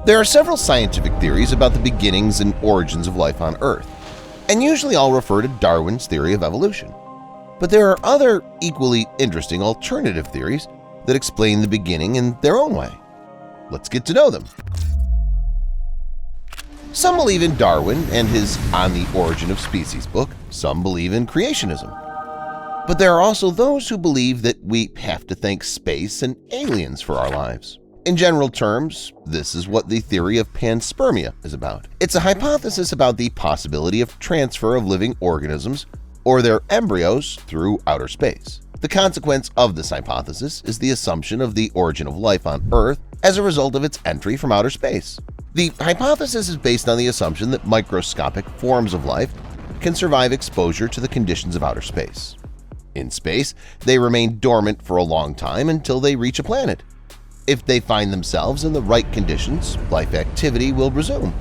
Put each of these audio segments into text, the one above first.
There are several scientific theories about the beginnings and origins of life on Earth, and usually all refer to Darwin's theory of evolution. But there are other equally interesting alternative theories that explain the beginning in their own way. Let's get to know them. Some believe in Darwin and his On the Origin of Species book. Some believe in creationism. But there are also those who believe that we have to thank space and aliens for our lives. In general terms, this is what the theory of panspermia is about. It's a hypothesis about the possibility of transfer of living organisms or their embryos through outer space. The consequence of this hypothesis is the assumption of the origin of life on Earth as a result of its entry from outer space. The hypothesis is based on the assumption that microscopic forms of life can survive exposure to the conditions of outer space. In space, they remain dormant for a long time until they reach a planet. If they find themselves in the right conditions, life activity will resume,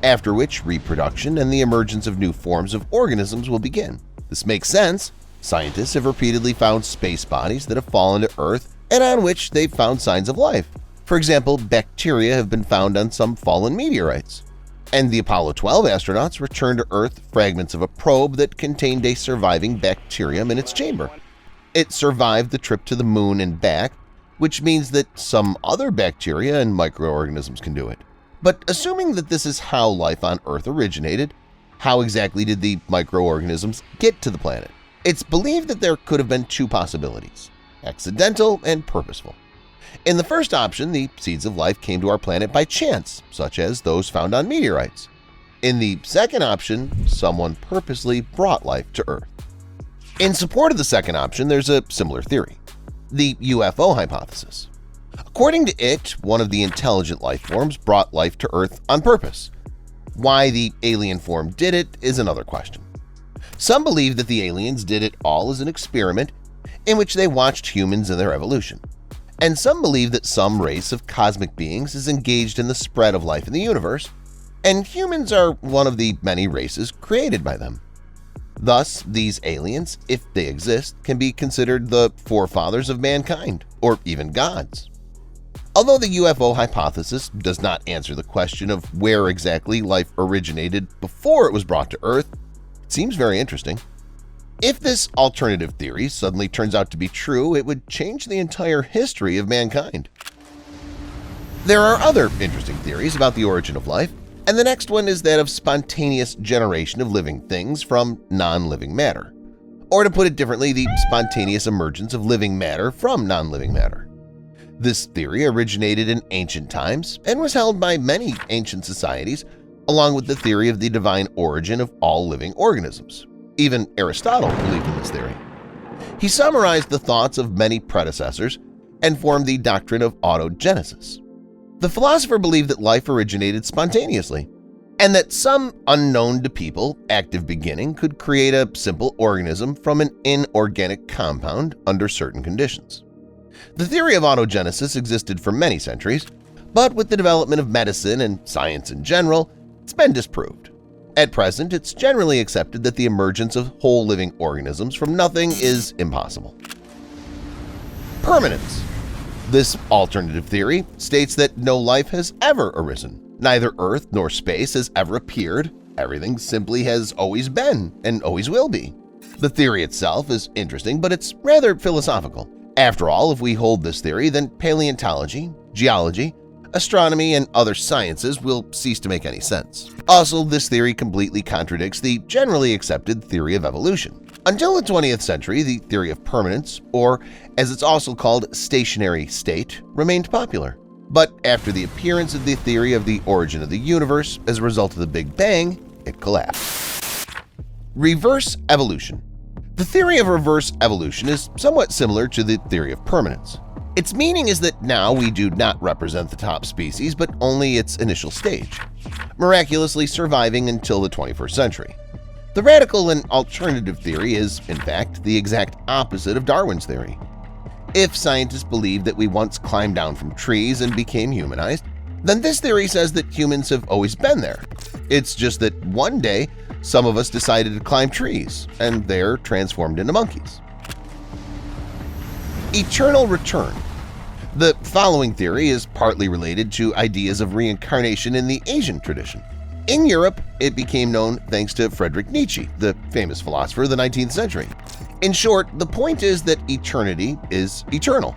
after which reproduction and the emergence of new forms of organisms will begin. This makes sense. Scientists have repeatedly found space bodies that have fallen to Earth and on which they've found signs of life. For example, bacteria have been found on some fallen meteorites. And the Apollo 12 astronauts returned to Earth fragments of a probe that contained a surviving bacterium in its chamber. It survived the trip to the moon and back, which means that some other bacteria and microorganisms can do it. But assuming that this is how life on Earth originated, how exactly did the microorganisms get to the planet? It's believed that there could have been two possibilities: accidental and purposeful. In the first option, the seeds of life came to our planet by chance, such as those found on meteorites. In the second option, someone purposely brought life to Earth. In support of the second option, there's a similar theory: the UFO hypothesis. According to it, one of the intelligent life forms brought life to Earth on purpose. Why the alien form did it is another question. Some believe that the aliens did it all as an experiment in which they watched humans in their evolution. And some believe that some race of cosmic beings is engaged in the spread of life in the universe, and humans are one of the many races created by them. Thus, these aliens, if they exist, can be considered the forefathers of mankind, or even gods. Although the UFO hypothesis does not answer the question of where exactly life originated before it was brought to Earth, it seems very interesting. If this alternative theory suddenly turns out to be true, it would change the entire history of mankind. There are other interesting theories about the origin of life, and the next one is that of spontaneous generation of living things from non-living matter. Or to put it differently, the spontaneous emergence of living matter from non-living matter. This theory originated in ancient times and was held by many ancient societies, along with the theory of the divine origin of all living organisms. Even Aristotle believed in this theory. He summarized the thoughts of many predecessors and formed the doctrine of autogenesis. The philosopher believed that life originated spontaneously, and that some unknown to people active beginning could create a simple organism from an inorganic compound under certain conditions. The theory of autogenesis existed for many centuries, but with the development of medicine and science in general, it's been disproved. At present, it's generally accepted that the emergence of whole living organisms from nothing is impossible. Permanence. This alternative theory states that no life has ever arisen. Neither Earth nor space has ever appeared. Everything simply has always been and always will be. The theory itself is interesting, but it's rather philosophical. After all, if we hold this theory, then paleontology, geology, astronomy, and other sciences will cease to make any sense. Also, this theory completely contradicts the generally accepted theory of evolution. Until the 20th century, the theory of permanence, or as it's also called, stationary state, remained popular. But after the appearance of the theory of the origin of the universe as a result of the Big Bang, it collapsed. Reverse evolution. The theory of reverse evolution is somewhat similar to the theory of permanence. Its meaning is that now we do not represent the top species, but only its initial stage, miraculously surviving until the 21st century. The radical and alternative theory is, in fact, the exact opposite of Darwin's theory. If scientists believe that we once climbed down from trees and became humanized, then this theory says that humans have always been there. It's just that one day, some of us decided to climb trees, and they're transformed into monkeys. Eternal return. The following theory is partly related to ideas of reincarnation in the Asian tradition. In Europe, it became known thanks to Friedrich Nietzsche, the famous philosopher of the 19th century. In short, the point is that eternity is eternal,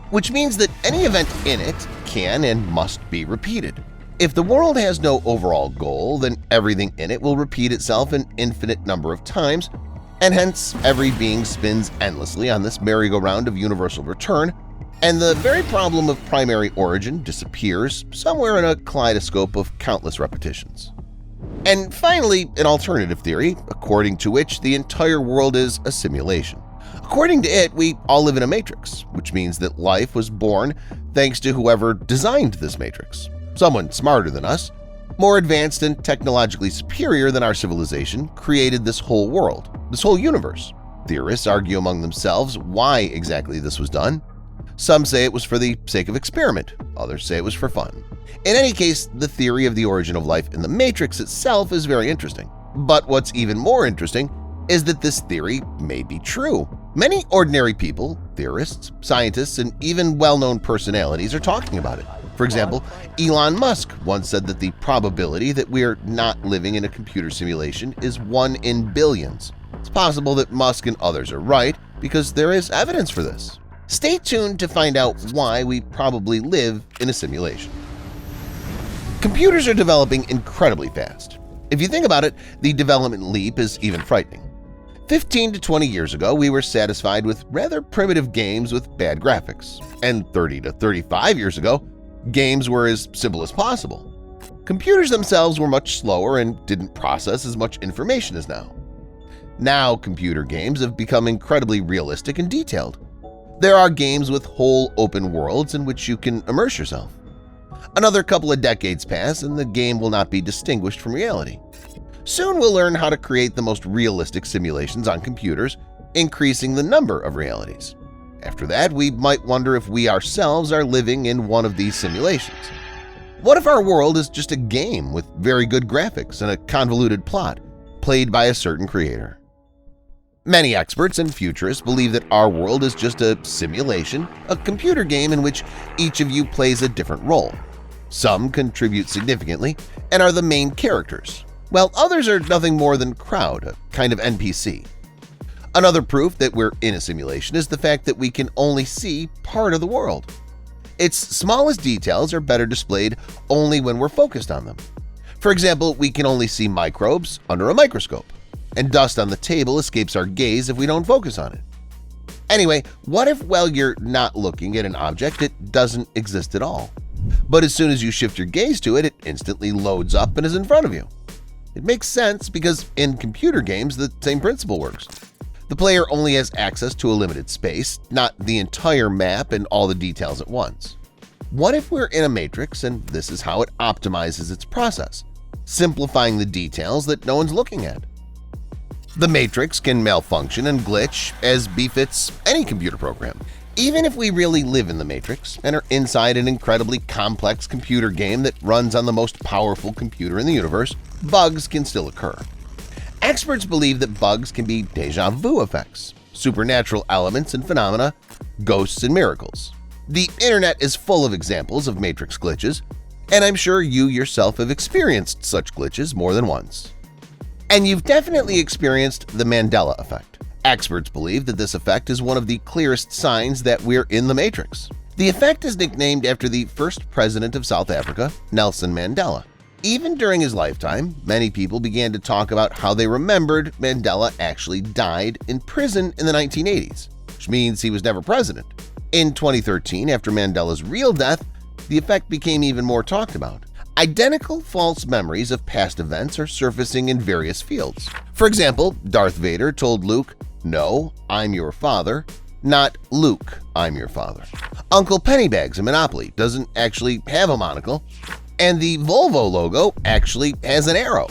which means that any event in it can and must be repeated. If the world has no overall goal, then everything in it will repeat itself an infinite number of times, and hence every being spins endlessly on this merry-go-round of universal return, and the very problem of primary origin disappears somewhere in a kaleidoscope of countless repetitions. And finally, an alternative theory, according to which the entire world is a simulation. According to it, we all live in a matrix, which means that life was born thanks to whoever designed this matrix. Someone smarter than us, more advanced and technologically superior than our civilization, created this whole world, this whole universe. Theorists argue among themselves why exactly this was done. Some say it was for the sake of experiment, others say it was for fun. In any case, the theory of the origin of life in the Matrix itself is very interesting. But what's even more interesting is that this theory may be true. Many ordinary people, theorists, scientists, and even well-known personalities are talking about it. For example, Elon Musk once said that the probability that we are not living in a computer simulation is 1 in billions. It's possible that Musk and others are right because there is evidence for this. Stay tuned to find out why we probably live in a simulation. Computers are developing incredibly fast. If you think about it, the development leap is even frightening. 15 to 20 years ago, we were satisfied with rather primitive games with bad graphics, and 30 to 35 years ago, games were as simple as possible. Computers themselves were much slower and didn't process as much information as now. Now, computer games have become incredibly realistic and detailed. There are games with whole open worlds in which you can immerse yourself. Another couple of decades pass and the game will not be distinguished from reality. Soon we'll learn how to create the most realistic simulations on computers, increasing the number of realities. After that, we might wonder if we ourselves are living in one of these simulations. What if our world is just a game with very good graphics and a convoluted plot, played by a certain creator? Many experts and futurists believe that our world is just a simulation, a computer game in which each of you plays a different role. Some contribute significantly and are the main characters, while others are nothing more than crowd, a kind of NPC. Another proof that we're in a simulation is the fact that we can only see part of the world. Its smallest details are better displayed only when we're focused on them. For example, we can only see microbes under a microscope, and dust on the table escapes our gaze if we don't focus on it. Anyway, what if while you're not looking at an object, it doesn't exist at all? But as soon as you shift your gaze to it, it instantly loads up and is in front of you. It makes sense because in computer games, the same principle works. The player only has access to a limited space, not the entire map and all the details at once. What if we're in a matrix and this is how it optimizes its process, simplifying the details that no one's looking at? The matrix can malfunction and glitch as befits any computer program. Even if we really live in the matrix and are inside an incredibly complex computer game that runs on the most powerful computer in the universe, bugs can still occur. Experts believe that bugs can be déjà vu effects, supernatural elements and phenomena, ghosts and miracles. The internet is full of examples of matrix glitches, and I'm sure you yourself have experienced such glitches more than once. And you've definitely experienced the Mandela effect. Experts believe that this effect is one of the clearest signs that we're in the Matrix. The effect is nicknamed after the first president of South Africa, Nelson Mandela. Even during his lifetime, many people began to talk about how they remembered Mandela actually died in prison in the 1980s, which means he was never president. In 2013, after Mandela's real death, the effect became even more talked about. Identical false memories of past events are surfacing in various fields. For example, Darth Vader told Luke, "No, I'm your father," not "Luke, I'm your father." Uncle Pennybags in Monopoly doesn't actually have a monocle, and the Volvo logo actually has an arrow.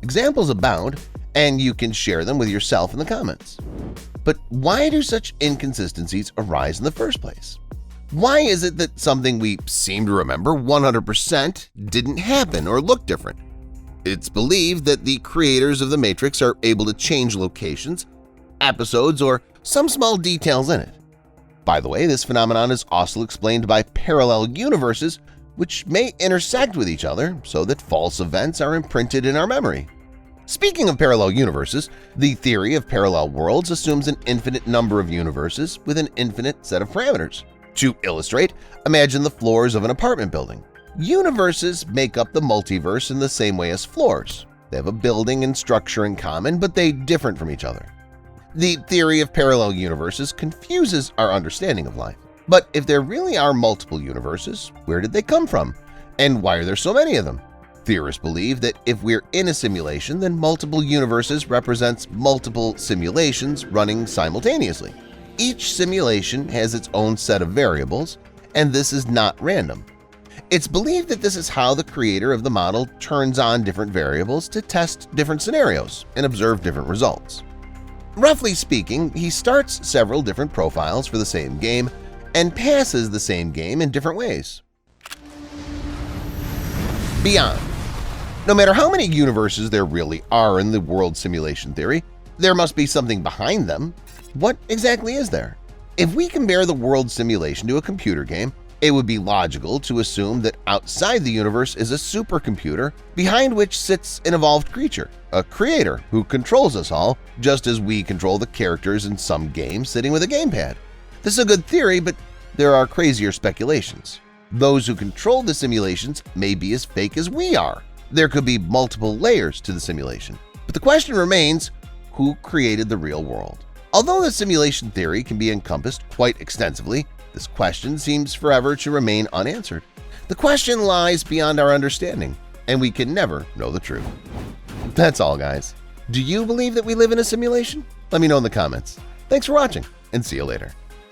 Examples abound, and you can share them with yourself in the comments. But why do such inconsistencies arise in the first place? Why is it that something we seem to remember 100% didn't happen or look different? It's believed that the creators of the Matrix are able to change locations, episodes, or some small details in it. By the way, this phenomenon is also explained by parallel universes which may intersect with each other so that false events are imprinted in our memory. Speaking of parallel universes, the theory of parallel worlds assumes an infinite number of universes with an infinite set of parameters. To illustrate, imagine the floors of an apartment building. Universes make up the multiverse in the same way as floors. They have a building and structure in common, but they differ from each other. The theory of parallel universes confuses our understanding of life. But if there really are multiple universes, where did they come from? And why are there so many of them? Theorists believe that if we're in a simulation, then multiple universes represents multiple simulations running simultaneously. Each simulation has its own set of variables, and this is not random. It's believed that this is how the creator of the model turns on different variables to test different scenarios and observe different results. Roughly speaking, he starts several different profiles for the same game and passes the same game in different ways. Beyond. No matter how many universes there really are in the world simulation theory, there must be something behind them. What exactly is there? If we compare the world simulation to a computer game, it would be logical to assume that outside the universe is a supercomputer behind which sits an evolved creature, a creator who controls us all, just as we control the characters in some games sitting with a gamepad. This is a good theory, but there are crazier speculations. Those who control the simulations may be as fake as we are. There could be multiple layers to the simulation. But the question remains, who created the real world? Although the simulation theory can be encompassed quite extensively, this question seems forever to remain unanswered. The question lies beyond our understanding, and we can never know the truth. That's all, guys. Do you believe that we live in a simulation? Let me know in the comments. Thanks for watching, and see you later.